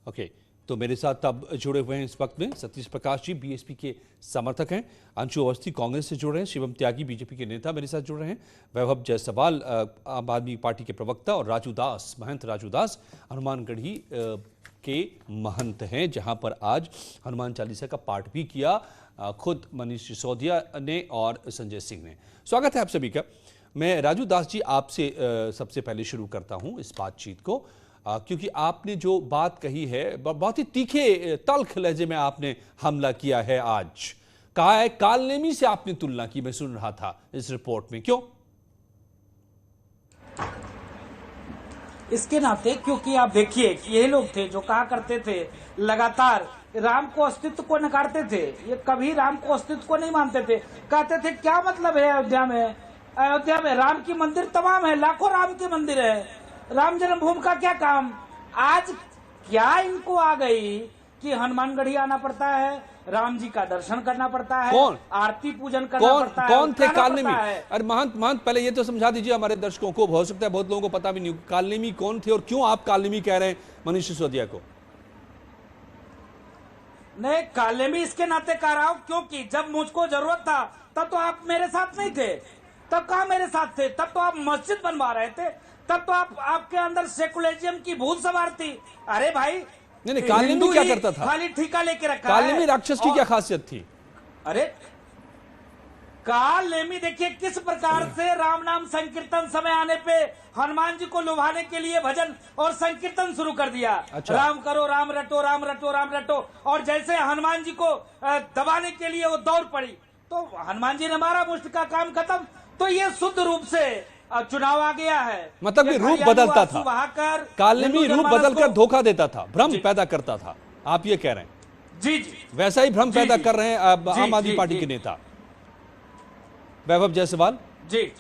Okay, तो मेरे साथ अब जुड़े हुए हैं इस वक्त में सतीश प्रकाश जी, बीएसपी के समर्थक हैं, अंशु अवस्थी कांग्रेस से जुड़ रहे हैं, शिवम त्यागी बीजेपी के नेता मेरे साथ जुड़ रहे हैं, वैभव जायसवाल आम आदमी पार्टी के प्रवक्ता और राजू दास, महंत राजू दास हनुमानगढ़ी के महंत हैं, जहां पर आज हनुमान चालीसा का पाठ भी किया खुद मनीष सिसोदिया ने और संजय सिंह ने। स्वागत है आप सभी का। मैं राजू दास जी आपसे सबसे पहले शुरू करता हूं इस बातचीत को, क्योंकि आपने जो बात कही है बहुत ही तीखे तल्ख लहजे में आपने हमला किया है। आज कहा है कालनेमी से आपने तुलना की, मैं सुन रहा था इस रिपोर्ट में, क्यों? इसके नाते क्योंकि आप देखिए कि ये लोग थे जो कहा करते थे लगातार राम को अस्तित्व को नकारते थे, ये कभी राम को अस्तित्व को नहीं मानते थे। कहते थे क्या मतलब है अयोध्या में राम की मंदिर तमाम है, लाखों राम के मंदिर है, राम जन्मभूमि का क्या काम। आज क्या इनको आ गई कि हनुमानगढ़ी आना पड़ता है, राम जी का दर्शन करना पड़ता है, आरती पूजन करना पड़ता है। कौन थे कालनेमी? अरे महंत पहले ये तो समझा दीजिए हमारे दर्शकों को, हो सकता है बहुत लोगों को पता भी नहीं कालनेमी कौन थे और क्यों आप कालनेमी कह रहे हैं मनीष सिसोदिया को? नहीं, कालनेमी इसके नाते कह रहा हूं क्योंकि जब मुझको जरूरत था तब तो आप मेरे साथ नहीं थे। तब कहा मेरे साथ थे? तब तो आप मस्जिद बनवा रहे थे, तब तो आपके अंदर सेकुलरिज्म की भूत सवार थी। अरे भाई नहीं, कालनेमी क्या करता था? खाली ठेका लेके रखा कालनेमी राक्षस की क्या खासियत थी? अरे कालनेमी देखिए किस प्रकार से राम नाम संकीर्तन समय आने पे हनुमान जी को लुभाने के लिए भजन और संकीर्तन शुरू कर दिया। अच्छा। राम करो राम रटो राम रटो राम रटो, और जैसे हनुमान जी को दबाने के लिए वो दौड़ पड़ी तो हनुमान जी ने मारा, मुष्ट का काम खत्म। तो ये शुद्ध रूप से चुनाव आ गया है, मतलब कि रूप बदलता था, कालनेमी रूप बदलकर धोखा देता था, भ्रम पैदा करता था, आप ये कह रहे हैं? जी जी, वैसा ही भ्रम पैदा कर रहे हैं आम आदमी पार्टी के नेता वैभव जायसवाल जी।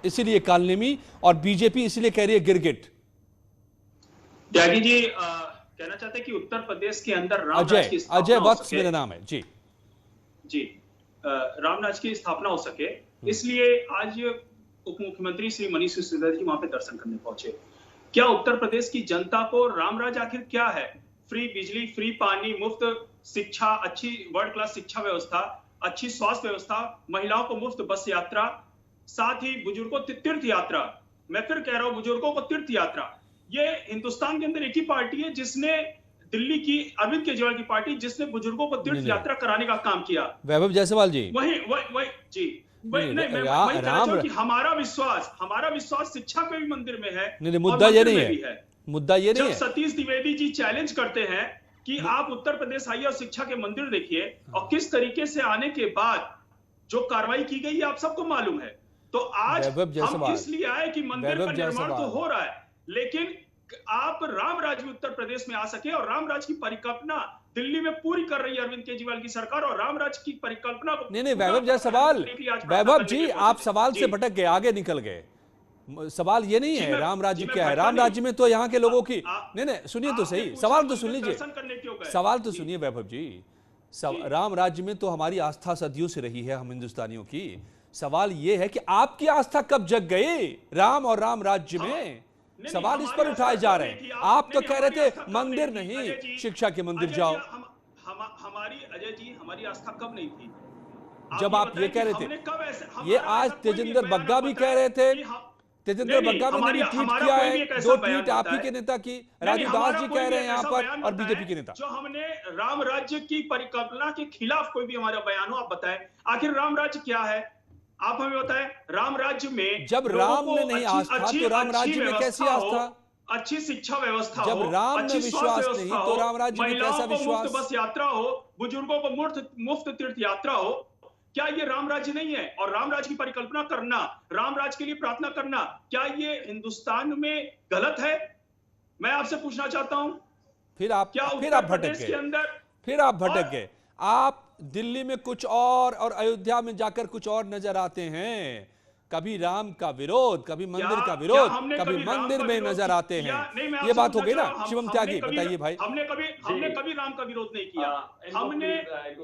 इसीलिए कालनेमी और बीजेपी इसीलिए कह रही है गिरगिट। त्यागी जी कहना चाहते हैं कि उत्तर प्रदेश के अंदर अजय वत्स मेरा नाम है जी रामराज की स्थापना हो सके, इसलिए आज उप मुख्यमंत्री श्री मनीष सिसोदिया जी वहां पे दर्शन करने पहुंचे। क्या उत्तर प्रदेश की जनता को रामराज आखिर क्या है? फ्री बिजली, फ्री पानी, मुफ्त शिक्षा, अच्छी वर्ल्ड क्लास शिक्षा व्यवस्था, अच्छी स्वास्थ्य व्यवस्था, महिलाओं को मुफ्त बस यात्रा, साथ ही बुजुर्गों को तीर्थ यात्रा। मैं फिर कह रहा हूं बुजुर्गों को तीर्थ यात्रा। ये हिंदुस्तान के अंदर एक ही पार्टी है जिसने, दिल्ली की अरविंद केजरीवाल की पार्टी, जिसने बुजुर्गों को तीर्थ यात्रा कराने का काम किया। वैभव जायसवाल जी वही जी नहीं, हमारा विश्वास शिक्षा के भी मंदिर में है। नहीं, मुद्दा ये नहीं है, मुद्दा ये नहीं है। सतीश द्विवेदी जी चैलेंज करते हैं कि आप उत्तर प्रदेश आइए और शिक्षा के मंदिर देखिए, और किस तरीके से आने के बाद जो कार्रवाई की गई आप सबको मालूम है। तो आज हम इसलिए आए कि मंदिर का निर्माण तो हो रहा है, लेकिन आप रामराज में उत्तर प्रदेश में आ सके, और रामराज की परिकल्पना दिल्ली में पूरी कर रही है अरविंद केजरीवाल की सरकार, और रामराज की परिकल्पना को नहीं वैभव जायसवाल, वैभव जी आप सवाल से भटक गए, आगे निकल गए। सवाल ये नहीं है राम राज्य क्या है, राम राज्य में तो यहाँ के लोगों की नहीं सुनिए तो सही, सवाल तो सुन लीजिए, सवाल तो सुनिए वैभव जी। राम राज्य में तो हमारी आस्था सदियों से रही है, हम हिंदुस्तानियों की। सवाल ये है कि आपकी आस्था कब जग गई राम और राम राज्य में? सवाल इस पर उठाए जा रहे हैं। आप तो कह रहे थे मंदिर नहीं, शिक्षा के मंदिर जाओ। हमारी आस्था कब नहीं थी जब आप ये कह रहे थे? ये आज तेजेंद्र बग्गा भी कह रहे थे, तेजेंद्र बग्गा ने भी ट्वीट किया है, 2 ट्वीट आप ही के नेता की, राजू दास जी कह रहे हैं यहाँ पर, और बीजेपी के नेता। जो हमने राम राज्य की परिकल्पना के खिलाफ कोई भी हमारा बयान हो, आप बताएं आखिर राम राज्य क्या है? आप हमें बताएं। राम राज्य में जब राम में नहीं आस्था तो राम राज्य में कैसी आस्था? अच्छी शिक्षा व्यवस्था जब राम में विश्वास नहीं तो राम राज्य में कैसा विश्वास? बस यात्रा हो, बुजुर्गों को मुफ्त तीर्थ यात्रा हो, क्या ये राम राज्य नहीं है? और राम राज्य की परिकल्पना करना, राम राज्य के लिए प्रार्थना करना, क्या ये हिंदुस्तान में गलत है? मैं आपसे पूछना चाहता हूं। फिर आप भटक गए। आप दिल्ली में कुछ और अयोध्या में जाकर कुछ और नजर आते हैं। कभी राम का विरोध, कभी मंदिर का विरोध, कभी मंदिर में नजर आते हैं। ये बात हो गई ना? शिवम त्यागी बताइए भाई। हमने कभी राम का विरोध नहीं किया। हमने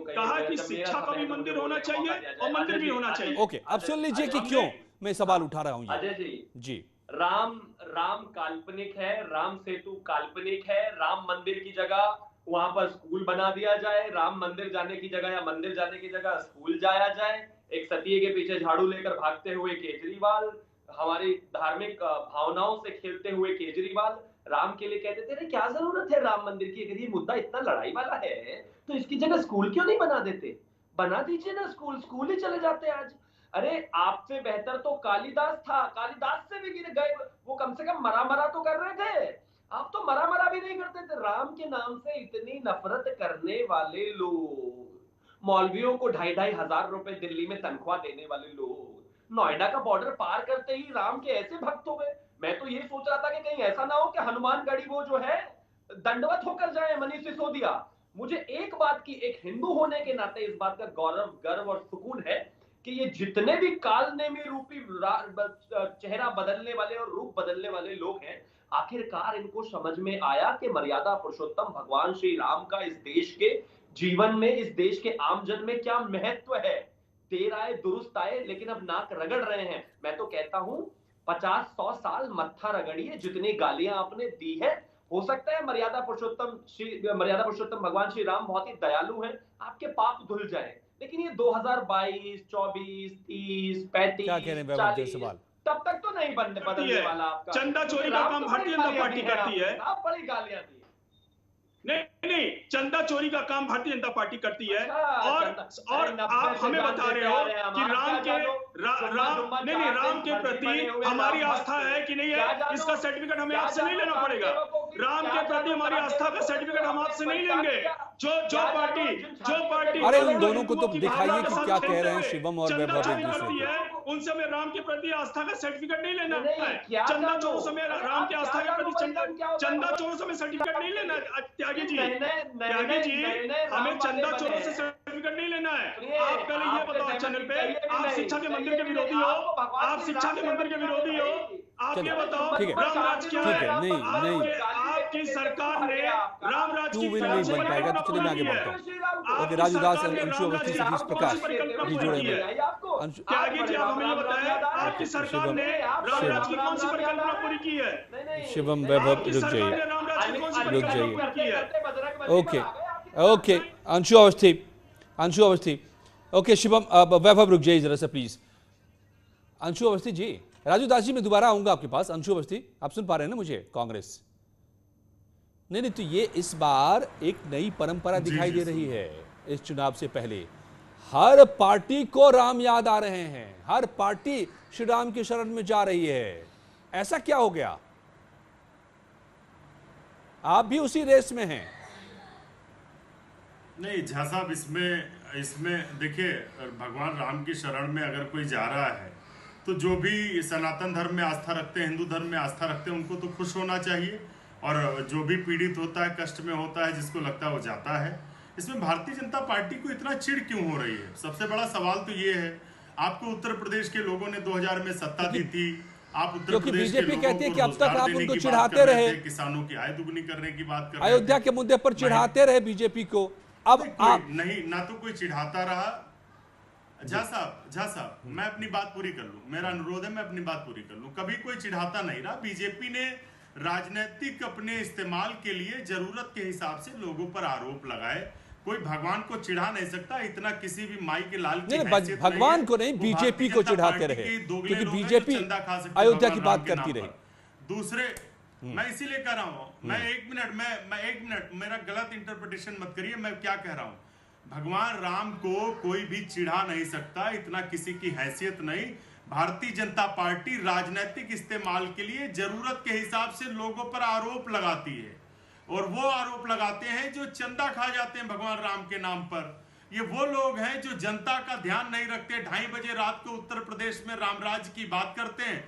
कहा कि शिक्षा का भी मंदिर होना चाहिए और मंदिर भी होना चाहिए। ओके, अब सुन लीजिए कि क्यों मैं सवाल उठा रहा हूं। अजय जी, राम राम काल्पनिक है, राम सेतु काल्पनिक है, राम मंदिर की जगह वहां पर स्कूल बना दिया जाए, राम मंदिर जाने की जगह या मंदिर जाने की जगह स्कूल जाया जाए, एक सतिये के पीछे झाड़ू लेकर भागते हुए केजरीवाल, हमारी धार्मिक भावनाओं से खेलते हुए केजरीवाल राम के लिए कहते थे क्या जरूरत है राम मंदिर की, अगर ये मुद्दा इतना लड़ाई वाला है तो इसकी जगह स्कूल क्यों नहीं बना देते, बना दीजिए ना स्कूल, स्कूल ही चले जाते आज। अरे आपसे बेहतर तो कालिदास था, कालिदास से भी गिर गए, वो कम से कम मरा मरा तो कर रहे थे, आप तो मरा मरा भी नहीं करते थे। राम के नाम से इतनी नफरत करने वाले लोग, मौलवियों को 2,500 रुपए दिल्ली में तनख्वाह देने वाले लोग, नोएडा का बॉर्डर पार करते ही राम के ऐसे भक्त हो गए। मैं तो ये सोच रहा था कि कहीं ऐसा ना हो कि हनुमानगढ़ी वो जो है दंडवत होकर जाए मनीष सिसोदिया। मुझे एक बात की, एक हिंदू होने के नाते इस बात का गौरव, गर्व और सुकून है कि ये जितने भी कालनेमी रूपी चेहरा बदलने वाले और रूप बदलने वाले लोग हैं, आखिरकार इनको समझ में आया कि मर्यादा पुरुषोत्तम भगवान श्री राम का इस देश के जीवन में, इस देश के आमजन में क्या महत्व है। देर आए दुरुस्त आए, लेकिन अब नाक रगड़ रहे हैं। मैं तो कहता हूं 50-100 साल मत्था रगड़िए, जितनी गालियां आपने दी है। हो सकता है मर्यादा पुरुषोत्तम भगवान श्री राम बहुत ही दयालु हैं, आपके पाप धुल जाए, लेकिन ये 2022, 24, 30, 35, क्या कह रहे हैं वैभव जायसवाल? तब तक तो नहीं बदलने वाला आपका। चंदा चोरी का काम भारतीय जनता पार्टी करती है। आप बड़ी गालियां दी। नहीं, चंदा चोरी का काम भारतीय जनता पार्टी करती है। और आप हमें बता रहे हो कि राम के प्रति हमारी आस्था है कि नहीं है, इसका सर्टिफिकेट हमें आपसे नहीं लेना पड़ेगा। राम के प्रति हमारी आस्था का सर्टिफिकेट हम आपसे नहीं लेंगे। जो पार्टी अरे उन दोनों को तो दिखाइए कि क्या कह रहे हैं शिवम और वैभव एक दूसरे को। उनसे हमें राम के प्रति आस्था का सर्टिफिकेट नहीं लेना है। चंदा चोरों से राम के आस्था के प्रति चंदा चोरों से सर्टिफिकेट नहीं लेना है। त्यागी जी, हमें चंदा चोरों से सर्टिफिकेट नहीं लेना है। आप पहले ये बताओ चैनल पे, आप शिक्षा के मंदिर के विरोधी हो, आप शिक्षा के मंदिर के विरोधी हो, आप ये बताओ राम राज क्या है? नहीं, आपकी सरकार ने राम राज की नहीं बन पाएगा, तो चलिए मैं आगे बढ़ता हूँ। ओके, राजू दास, अंशु अवस्थी, सतीश प्रकाश भी जुड़े हुए हैं। त्यागी जी, आप हमें बताएं, आपकी सरकार ने राम राज की कौन सी परिकल्पना पूरी की है? शिवम, वैभव, रुक जाइए। ओके, अंशु अवस्थी, ओके शिवम, वैभव रुक जाइए जरा सा प्लीज। अंशु अवस्थी जी, राजू दास जी मैं दोबारा आऊंगा आपके पास। अंशु अवस्थी, आप सुन पा रहे हैं ना मुझे? कांग्रेस नहीं, तो ये इस बार एक नई परंपरा दिखाई दे रही है। इस चुनाव से पहले हर पार्टी को राम याद आ रहे हैं, हर पार्टी श्री राम की शरण में जा रही है। ऐसा क्या हो गया? आप भी उसी रेस में हैं? नहीं झा साहब, इसमें देखिए, भगवान राम की शरण में अगर कोई जा रहा है तो जो भी सनातन धर्म में आस्था रखते हैं, हिंदू धर्म में आस्था रखते हैं, उनको तो खुश होना चाहिए। और जो भी पीड़ित होता है, कष्ट में होता है, जिसको लगता है वो जाता है। इसमें भारतीय जनता पार्टी को इतना चिढ़ क्यों हो रही है? सबसे बड़ा सवाल तो ये है। आपको उत्तर प्रदेश के लोगों ने 2000 में सत्ता दी थी, आप उत्तर प्रदेश के लोगों कहती है कि को अब तक आप उनको चिढ़ाते रहे, किसानों की आय दुगनी करने की बात कर रहे थे, अयोध्या के मुद्दे पर चिढ़ाते रहे बीजेपी को। अब आप नहीं, ना तो कोई चिढ़ाता रहा। झा साहब, मैं अपनी बात पूरी कर लूं, मेरा अनुरोध है, मैं अपनी बात पूरी कर लूं। कभी कोई चिढ़ाता नहीं रहा। बीजेपी ने राजनीतिक अपने इस्तेमाल के लिए जरूरत के हिसाब से लोगों पर आरोप लगाए। कोई भगवान को चिढ़ा नहीं सकता, इतना किसी भी माई के लाल की हैसियत नहीं। भगवान को नहीं, बीजेपी को चिढ़ाते रहे, क्योंकि बीजेपी अयोध्या की बात करती रही। दूसरे, मैं इसीलिए कह रहा हूं, मैं एक मिनट, मेरा गलत इंटरप्रिटेशन मत करिए। मैं क्या कह रहा हूं, भगवान राम को कोई भी चिढ़ा नहीं सकता, इतना किसी की हैसियत नहीं। भारतीय जनता पार्टी राजनीतिक इस्तेमाल के लिए जरूरत के हिसाब से लोगों पर आरोप लगाती है, और वो आरोप लगाते हैं जो चंदा खा जाते हैं भगवान राम के नाम पर। ये वो लोग हैं जो जनता का ध्यान नहीं रखते, 2:30 बजे रात को उत्तर प्रदेश में रामराज की बात करते हैं,